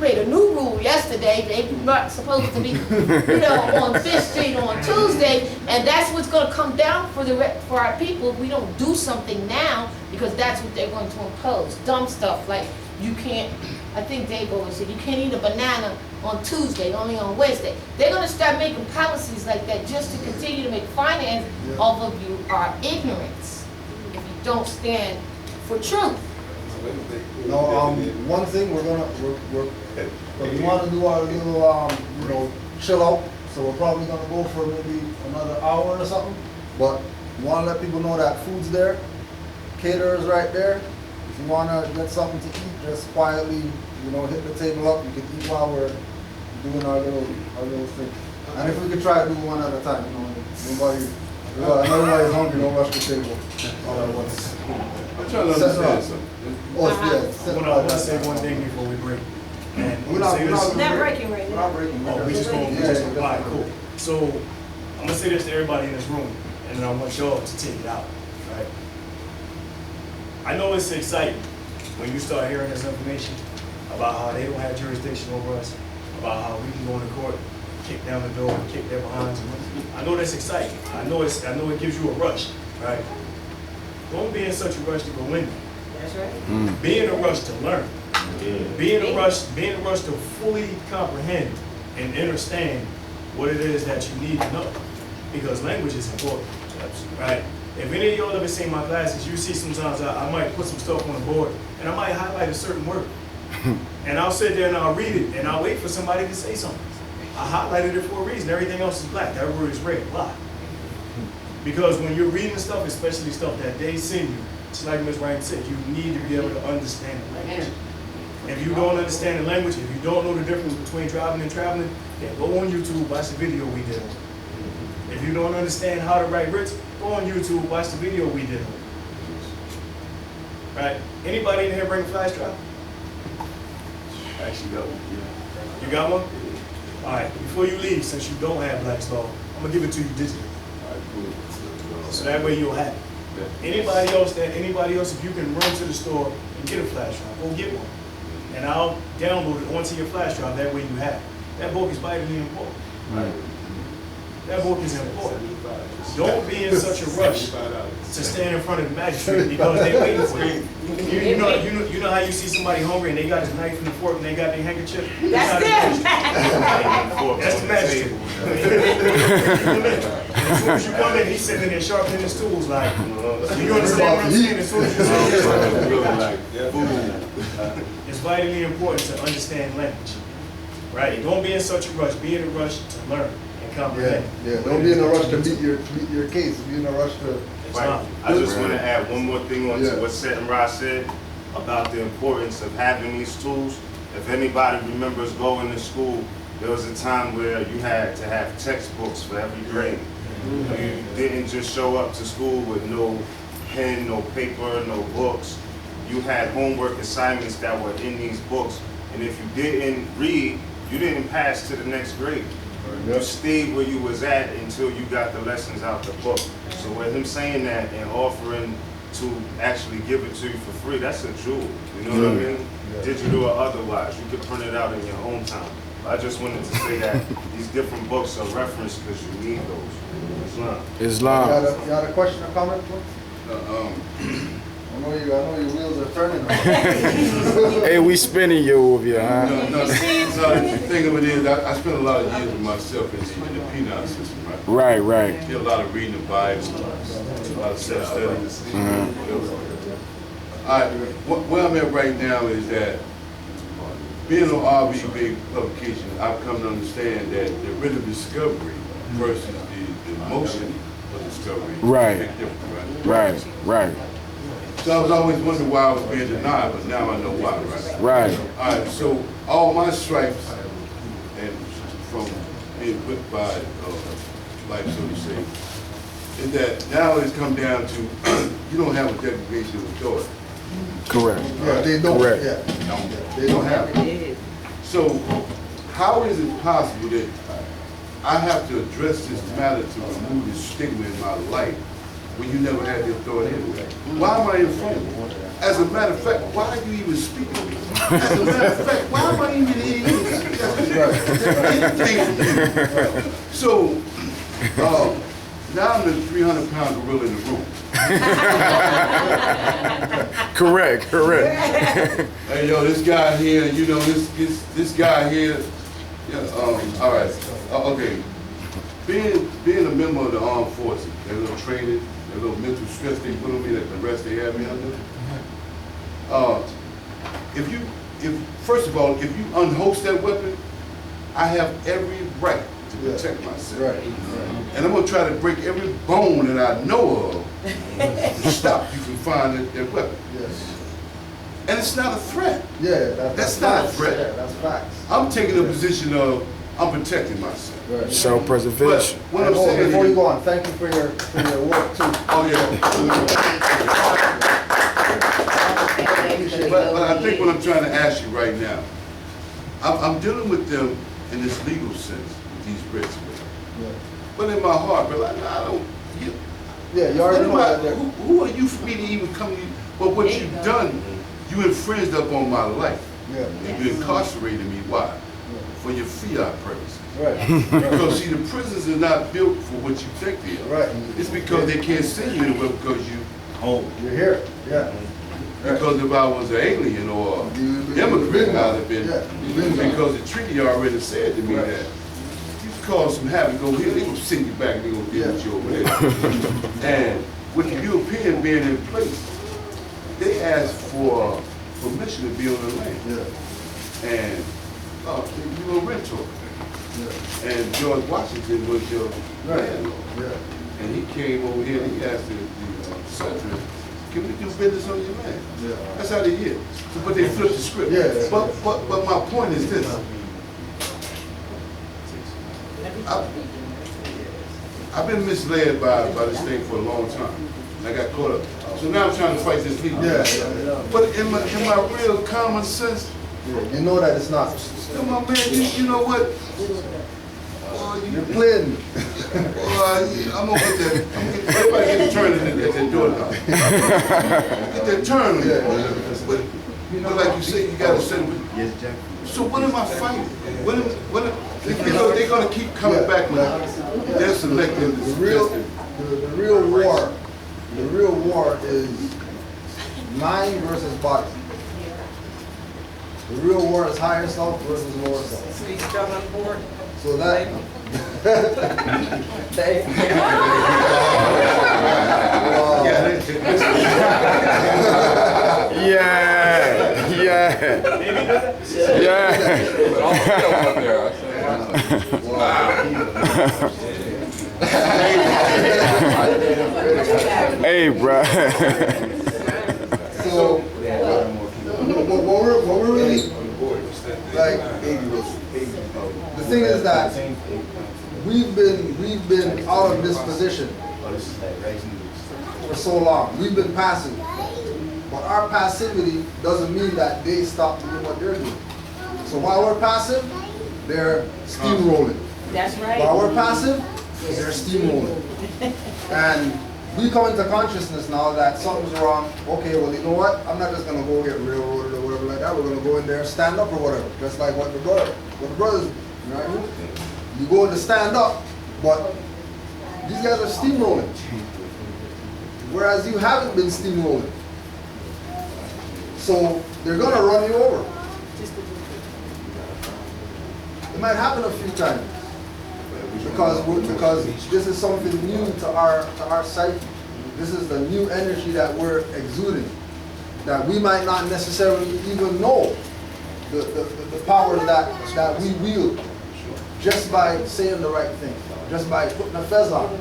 made a new rule yesterday. They not supposed to be, on Fifth Street on Tuesday, and that's what's going to come down for our people if we don't do something now, because that's what they're going to impose. Dumb stuff like you can't. I think Dave always said you can't eat a banana on Tuesday, only on Wednesday. They're going to start making policies like that just to continue to make finance off of you our ignorance if you don't stand for truth. No, one thing we want to do our little, chill out. So we're probably gonna go for maybe another hour or something. But we want to let people know that food's there, caterers right there. If you want to get something to eat, just quietly, hit the table up. You can eat while we're doing our little thing. And if we could try to do one at a time, nobody. Everybody's hungry. Don't rush the table all at once. I'm trying to understand something. Oh, yeah. I want to say one thing before we break. And We're not breaking right now. We're not breaking. Oh, we just going to all right, cool. So I'm gonna say this to everybody in this room, and then I want y'all to take it out. Right? I know it's exciting when you start hearing this information about how they don't have jurisdiction over us, about how we can go into court, kick down the door, kick their behinds. I know that's exciting. I know it gives you a rush, right? Don't be in such a rush to go in there. That's right. Be in a rush to learn. Be in a rush to fully comprehend and understand what it is that you need to know. Because language is important. Right? If any of y'all ever seen my classes, you see sometimes I might put some stuff on the board and I might highlight a certain word. And I'll sit there and I'll read it and I'll wait for somebody to say something. I highlighted it for a reason. Everything else is black. That word is red. Why? Because when you're reading stuff, especially stuff that they send you, just like Ms. Ryan said, you need to be able to understand the language. If you don't understand the language, if you don't know the difference between driving and traveling, then go on YouTube, watch the video we did on it. If you don't understand how to write writs, go on YouTube, watch the video we did on it. Right? Anybody in here bring a flash drive? I actually got one. You got one? All right, before you leave, since you don't have Black's Law, I'm gonna give it to you digitally. All right, cool. So that way you'll have it. Anybody else, if you can run to the store and get a flash drive, go get one. And I'll download it onto your flash drive, that way you have it. That book is vitally important. Right. That book is important. Don't be in such a rush to stand in front of the magistrate because they're waiting for you. You know how you see somebody hungry and they got the knife and the fork and they got their handkerchief? That's them. That's the magistrate. As soon as you come in, he's sitting in there sharpening his tools like, you understand what I'm saying? As soon as you say it's vitally important to understand language. Right? Don't be in such a rush. Be in a rush to learn and comprehend. Yeah. Don't be in a rush to meet your case. Be in a rush to. Right. I just want to add one more thing on to what Seth and Ross said about the importance of having these tools. If anybody remembers going to school, there was a time where you had to have textbooks for every grade. You didn't just show up to school with no pen, no paper, no books. You had homework assignments that were in these books, and if you didn't read, you didn't pass to the next grade. You stayed where you was at until you got the lessons out the book. So with him saying that and offering to actually give it to you for free, that's a jewel. You know what I mean? Digital or otherwise, you could print it out in your own time. I just wanted to say that these different books are referenced because you need those. Islam. You got a question or comment? I know your wheels are turning. Hey, we spinning you over here, huh? No, the thing of it is, I spent a lot of years with myself in the penal system, right? Right. Did a lot of reading the Bible, a lot of self-studies. All right, where I'm at right now is that being on RV Bey publication, I've come to understand that the writ of discovery versus the motion of discovery Right. is a big difference, Right. So I was always wondering why I was being denied, but now I know why, right? Right. All right, so all my stripes, and from being whipped by life, so to say, is that now it's come down to you don't have a deprivation of authority. Correct. Yeah, they don't. Correct. Yeah. They don't have it. So how is it possible that I have to address this matter to remove the stigma in my life when you never had the authority anyway? Why am I in front of you? As a matter of fact, why are you even speaking to me? As a matter of fact, why am I even in So, now I'm the 300-pound gorilla in the room. Correct. Hey, yo, this guy here, you know, this guy here. Yeah, all right. Okay. Being a member of the armed forces, that little training, that little mental stress they put on me, that the rest they have me under. First of all, if you unhost that weapon, I have every right to protect myself. Right. And I'm gonna try to break every bone that I know of to stop you from finding that weapon. Yes. And it's not a threat. Yeah, That's not a facts. threat. Yeah, that's facts. I'm taking a position of I'm protecting myself. Right. But Self-preservation. what I'm saying Before you is, go on, thank you for your work too. oh yeah. But I think what I'm trying to ask you right now, I'm dealing with them in this legal sense with these Brits. Yeah. But in my heart, bro, I don't. Yeah, you already know that. Who are you for me to even come to you? But what you've done, you infringed upon my life. Yeah. And you incarcerated me. Why? For your fiat purposes. Right. Because see, the prisons are not built for what you think they are. Right. It's because they can't send you anywhere because you home. You're here. Yeah. Because if I was an alien or immigrant, I'd have been. Because the treaty already said to me that you cause some havoc over here, they gonna send you back. They gonna deal with you over there. And with the European being in place, they asked for permission to be on the land. Yeah. And you were a rental. Yeah. And George Washington was your landlord. Yeah. And he came over here and he asked the soldiers, can we do business on your land? Yeah. That's how they did. So, but they flipped the script. Yeah. But my point is this. I've been misled by this thing for a long time. And I got caught up. So now I'm trying to fight this legal. Yeah. But in my real common sense, Yeah. You know that it's not. come on, man, you know what? You're playing. I'm gonna get that. Everybody get the turn at that door now. Get that turn. But like you say, you gotta say. So what am I fighting? They're gonna keep coming back with they're selecting The real war is mind versus body. The real war is higher self versus lower self. He's still on board. So that. Hey, bro. So what we're really like. The thing is that we've been out of this position for so long. We've been passive. But our passivity doesn't mean that they stop doing what they're doing. So while we're passive, they're steamrolling. That's right. While we're passive, they're steamrolling. And we come into consciousness now that something's wrong. Okay, well, you know what? I'm not just gonna go get railroaded or whatever like that. We're gonna go in there, stand up or whatever. Just like what the brothers, you know what I mean? You go in to stand up, but these guys are steamrolling. Whereas you haven't been steamrolling. So they're gonna run you over. It might happen a few times. Because this is something new to our psyche. This is the new energy that we're exuding, that we might not necessarily even know the power that we wield just by saying the right thing, just by putting a fez on,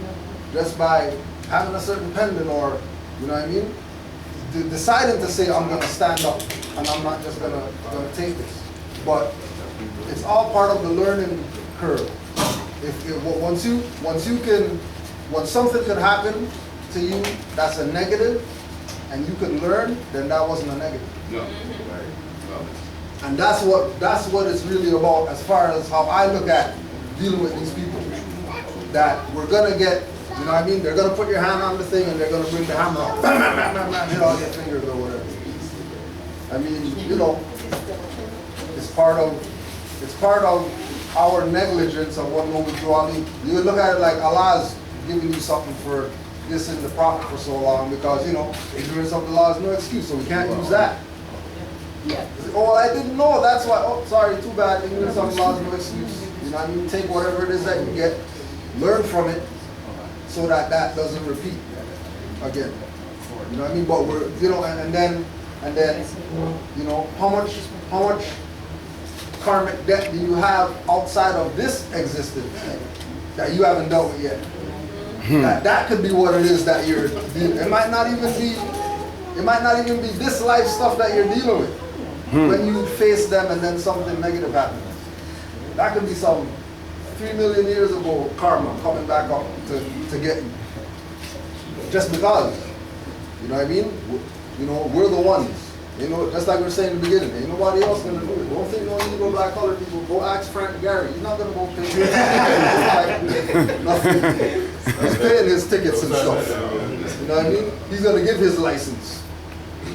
just by having a certain pendant, or you know what I mean, deciding to say I'm going to stand up and I'm not just going to take this. But it's all part of the learning curve. Once something could happen to you that's a negative, and you could learn, then that wasn't a negative. No. And that's what it's really about, as far as how I look at dealing with these people. That we're gonna get, you know what I mean? They're gonna put your hand on the thing and they're gonna bring the hammer out, bam, bam, bam, bam, bam, hit all your fingers or whatever. I mean, you know, it's part of our negligence of what no withdrawal means. You would look at it like Allah's giving you something for this in the prophet for so long because, you know, ignorance of the law is no excuse, so we can't use that. Yeah. Oh, I didn't know, that's why, oh, sorry, too bad, ignorance of the law is no excuse. You know what I mean? Take whatever it is that you get, learn from it, so that that doesn't repeat again. You know what I mean? But we're, you know, and then, you know, how much karmic debt do you have outside of this existence that you haven't dealt with yet? That could be what it is that you're dealing. It might not even be this life stuff that you're dealing with when you face them and then something negative happens. That could be some 3 million years ago karma coming back up to get you. Just because. You know what I mean? You know, we're the ones. You know, just like we were saying in the beginning, ain't nobody else gonna do it. Don't think no Negro, black, colored people. Go ask Frank Gary. He's not gonna go pay. Nothing. He's paying his tickets and stuff. You know what I mean? He's gonna give his license.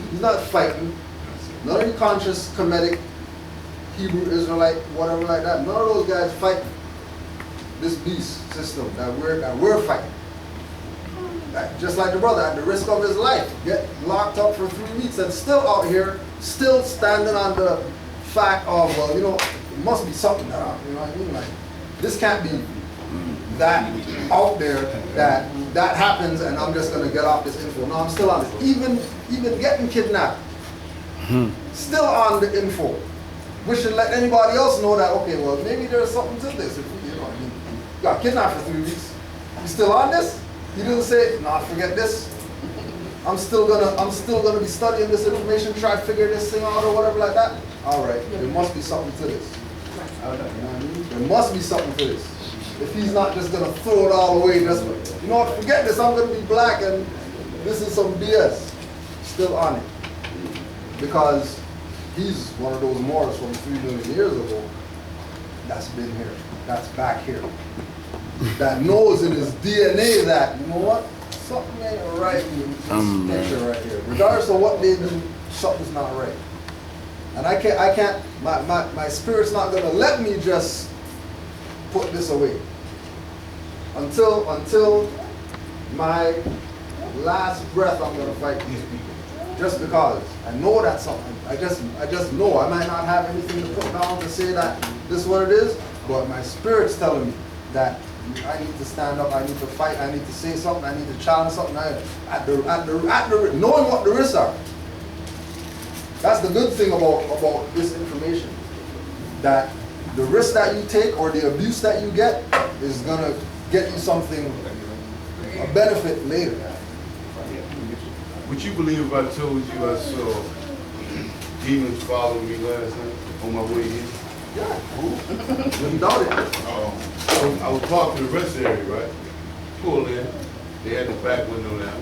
He's not fighting. None of you conscious, Kemetic, Hebrew, Israelite, whatever like that. None of those guys fighting this beast system that we're fighting. Just like the brother, at the risk of his life, get locked up for 3 weeks and still out here, still standing on the fact of, well, you know, it must be something that, you know what I mean? Like, this can't be that out there that happens and I'm just gonna get off this info. No, I'm still on it. Even getting kidnapped, still on the info. We should let anybody else know that, okay, well, maybe there's something to this. If you know what I mean? You got kidnapped for 3 weeks. You still on this? You didn't say, nah, forget this. I'm still gonna be studying this information, try to figure this thing out or whatever like that. All right, there must be something to this. You know what I mean? There must be something to this. If he's not just gonna throw it all away, just, you know what, forget this, I'm gonna be black and this is some BS. Still on it. Because he's one of those Moors from 3 million years ago that's been here, that's back here. That knows in his DNA that, you know what, something ain't right with this picture right here. Regardless of what they do, something's not right. And I can't, my spirit's not gonna let me just put this away. Until my last breath, I'm gonna fight these people. Just because I know that's something. I just know. I might not have anything to put down to say that this is what it is, but my spirit's telling me that I need to stand up, I need to fight, I need to say something, I need to challenge something. Knowing what the risks are. That's the good thing about this information. That the risk that you take or the abuse that you get is gonna get you something, a benefit later. Would you believe if I told you I saw demons following me last night on my way in? Yeah, wouldn't doubt it. I was parked in the rest area, right? Pulled in. They had the back window down,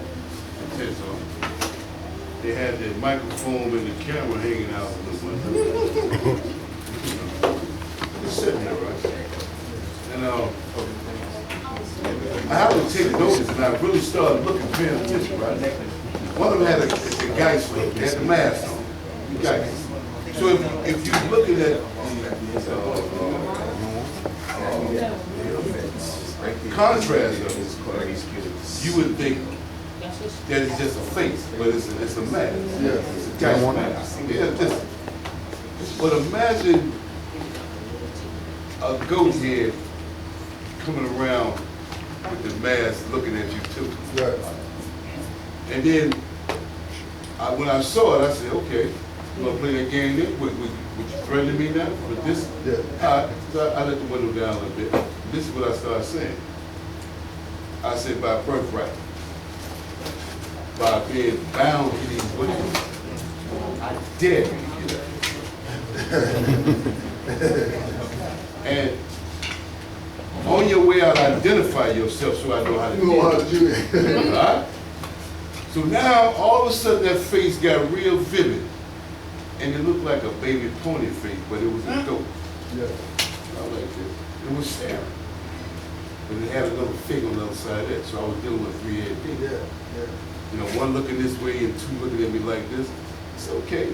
the tents on. They had the microphone and the camera hanging out of the window. Just sitting there, right? And I happened to take notice, and I really started looking, paying attention, right? One of them had a Geist look. They had the mask on. Geist. So if you're looking at contrast of it, you would think that it's just a face, but it's a mask. Yeah. It's a Geist mask. Yeah, but imagine a goat head coming around with the mask looking at you too. Yeah. And then when I saw it, I said, okay, you want to play that game then? Would you threaten me now with this? Yeah. So I let the window down a little bit. This is what I started saying. I said, by birthright, by being bound to these wishes, I dare you to get up. And on your way out, identify yourself so I know how to do it. All right? So now, all of a sudden, that face got real vivid. And it looked like a baby pony face, but it was a goat. Yeah. I like this. It was staring. But it had another figure on the other side of that, so I was dealing with 3 head demons. Yeah. You know, one looking this way and two looking at me like this. It's okay.